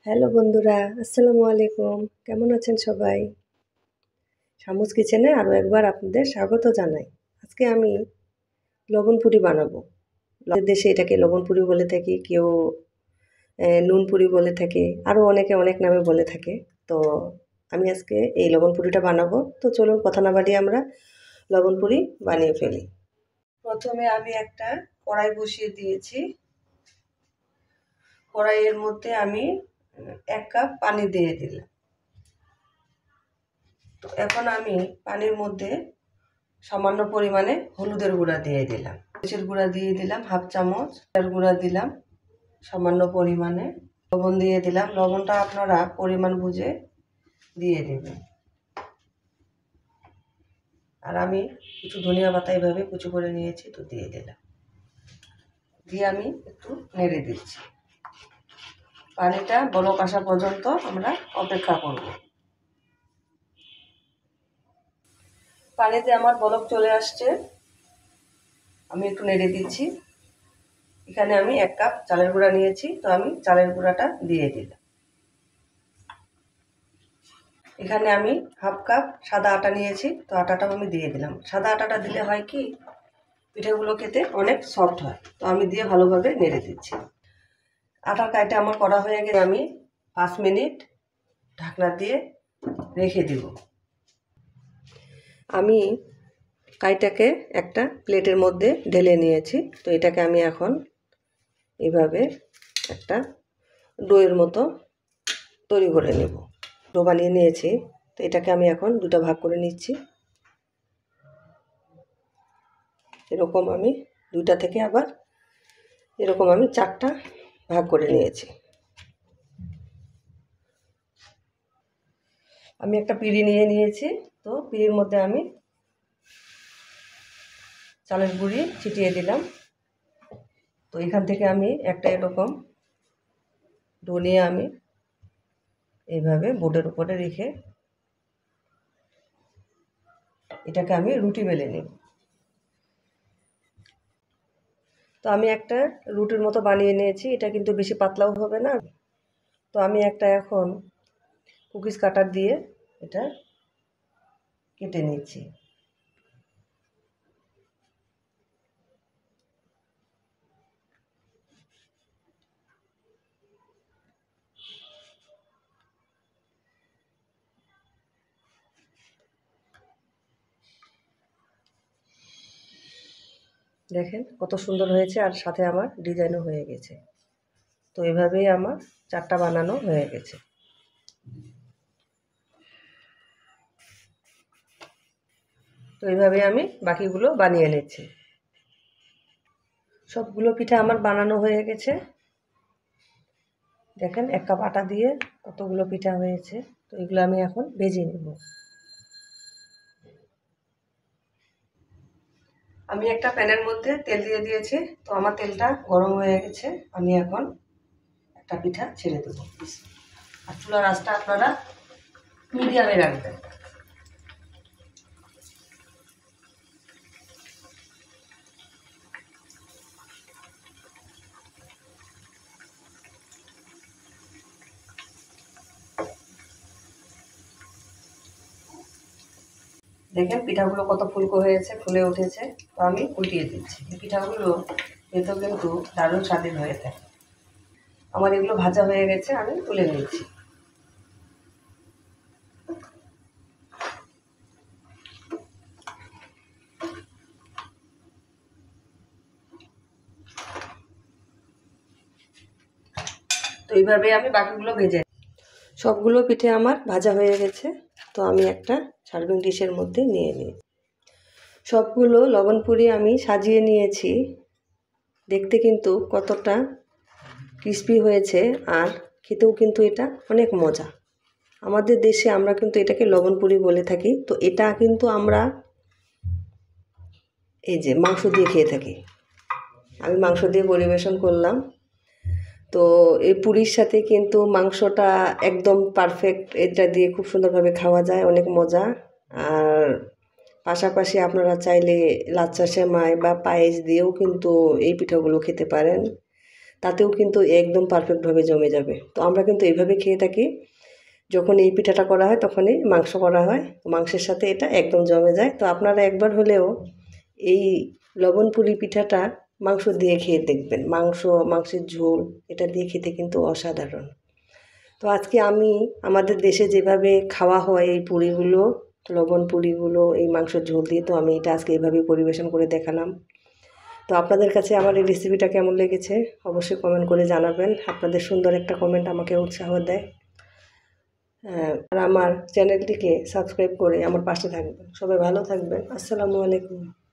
Hello বন্ধুরা, আসসালামু আলাইকুম। কেমন আছেন সবাই? শামুস কিচেনে আরও একবার আপনাদের স্বাগত জানাই। আজকে আমি লবণ পুরি বানাবো। দেশে এটাকে লবণ পুরি বলে থাকি, কেউ নুন পুরি বলে থাকে, আরও অনেকে অনেক নামে বলে থাকে। তো আমি আজকে এই লবণ পুরিটা বানাবো। তো চলুন কথা না বাড়িয়ে আমরা লবণ পুরি বানিয়ে ফেলি। প্রথমে আমি একটা কড়াই বসিয়ে দিয়েছি। কড়াইয়ের মধ্যে আমি 1 কাপ পানি দিয়ে দিলাম। তো এখন আমি পানির মধ্যে সামান্য পরিমাণে হলুদের গুঁড়া দিয়ে দিলাম, মরিচের গুঁড়া দিয়ে দিলাম হাফ চামচ, জিরার গুঁড়া দিলাম সামান্য পরিমাণে, লবণ দিয়ে দিলাম। লবণটা আপনারা পরিমাণ বুঝে দিয়ে দেবেন। আর আমি কিছু ধনিয়া পাতা এইভাবে কুচি করে নিয়েছি, তো দিয়ে দিলাম। দিয়ে আমি একটু নেড়ে দিচ্ছি। পানিটা বলক আসা পর্যন্ত আমরা অপেক্ষা করব। পানিতে আমার বলক চলে আসছে, আমি একটু নেড়ে দিচ্ছি। এখানে আমি 1 কাপ চালের গুঁড়া নিয়েছি, তো আমি চালের গুঁড়াটা দিয়ে দিলাম। এখানে আমি হাফ কাপ সাদা আটা নিয়েছি, তো আটাটাও আমি দিয়ে দিলাম। সাদা আটাটা দিলে হয় কি, পিঠেগুলো খেতে অনেক সফট হয়। তো আমি দিয়ে ভালোভাবে নেড়ে দিচ্ছি। আটার কাইটা আমার করা হয়ে গেলে আমি 5 মিনিট ঢাকনা দিয়ে রেখে দিব। আমি কাইটাকে একটা প্লেটের মধ্যে ঢেলে নিয়েছি, তো এটাকে আমি এখন এভাবে একটা ডোয়ের মতো তৈরি করে নেব। ডো বানিয়ে নিয়েছি, তো এটাকে আমি এখন দুটো ভাগ করে নিচ্ছি। এরকম আমি দুইটা থেকে আবার এরকম আমি 4টা ভাগ করে নিয়েছি। আমি একটা পিঁড়ি নিয়ে নিয়েছি, তো পিঁড়ির মধ্যে আমি চালের গুঁড়ি ছিটিয়ে দিলাম। তো এখান থেকে আমি একটা এরকম ডো নিয়ে আমি এইভাবে বোর্ডের উপরে রেখে এটাকে আমি রুটি বেলে নেব। তো আমি একটা রুটির মতো বানিয়ে নিয়েছি। এটা কিন্তু বেশি পাতলাও হবে না। তো আমি একটা এখন কুকিজ কাটার দিয়ে এটা কেটে নিচ্ছি। দেখেন কত সুন্দর হয়েছে, আর সাথে আমার ডিজাইনও হয়ে গেছে। তো এভাবেই আমার 4টা বানানো হয়ে গেছে। তো এইভাবে আমি বাকিগুলো বানিয়ে নিচ্ছি। সবগুলো পিঠা আমার বানানো হয়ে গেছে। দেখেন 1 কাপ আটা দিয়ে কতগুলো পিঠা হয়েছে। তো এগুলো আমি এখন ভেজে নেব। আমি একটা প্যানের মধ্যে তেল দিয়ে দিয়েছি, তো আমার তেলটা গরম হয়ে গেছে। আমি এখন একটা পিঠা ছেড়ে দেবো। আর চুলার আঁচটা আপনারা মিডিয়ামে রাখবেন। দেখেন পিঠাগুলো কত ফুলকো হয়েছে, ফুলে উঠেছে। তো আমি উল্টিয়ে দিচ্ছি। এই পিঠাগুলো খেতেও কিন্তু দারুণ স্বাদের হয়ে থাকে। আমার এগুলো ভাজা হয়ে গেছে, আমি তুলে নিচ্ছি। তো এইভাবে আমি বাকিগুলো ভেজে, সবগুলো পিঠে আমার ভাজা হয়ে গেছে। তো আমি একটা সার্ভিং ডিশের মধ্যে নিয়ে নিই। সবগুলো লবণ পুরি আমি সাজিয়ে নিয়েছি। দেখতে কিন্তু কতটা ক্রিস্পি হয়েছে, আর খেতেও কিন্তু এটা অনেক মজা। আমাদের দেশে আমরা কিন্তু এটাকে লবণ পুরি বলে থাকি। তো এটা কিন্তু আমরা এই যে মাংস দিয়ে খেয়ে থাকি। আমি মাংস দিয়ে পরিবেশন করলাম। তো এই পুরির সাথে কিন্তু মাংসটা একদম পারফেক্ট। এটা দিয়ে খুব সুন্দরভাবে খাওয়া যায়, অনেক মজা। আর পাশাপাশি আপনারা চাইলে লাচ্ছা সেমাই বা পায়েস দিয়েও কিন্তু এই পিঠাগুলো খেতে পারেন। তাতেও কিন্তু একদম পারফেক্টভাবে জমে যাবে। তো আমরা কিন্তু এইভাবে খেয়ে থাকি। যখন এই পিঠাটা করা হয় তখনই মাংস করা হয়, মাংসের সাথে এটা একদম জমে যায়। তো আপনারা একবার হলেও এই লবণ পুলি পিঠাটা মাংস দিয়ে খেয়ে দেখবেন। মাংসের ঝোল এটা দিয়ে খেতে কিন্তু অসাধারণ। তো আজকে আমি আমাদের দেশে যেভাবে খাওয়া হয় এই পুরিগুলো, লবণ পুরিগুলো এই মাংসের ঝোল দিয়ে, তো আমি এটা আজকে এইভাবেই পরিবেশন করে দেখালাম। তো আপনাদের কাছে আমার এই রেসিপিটা কেমন লেগেছে অবশ্যই কমেন্ট করে জানাবেন। আপনাদের সুন্দর একটা কমেন্ট আমাকে উৎসাহ দেয়। আর আমার চ্যানেলটিকে সাবস্ক্রাইব করে আমার পাশে থাকবেন। সবাই ভালো থাকবেন। আসসালামু আলাইকুম।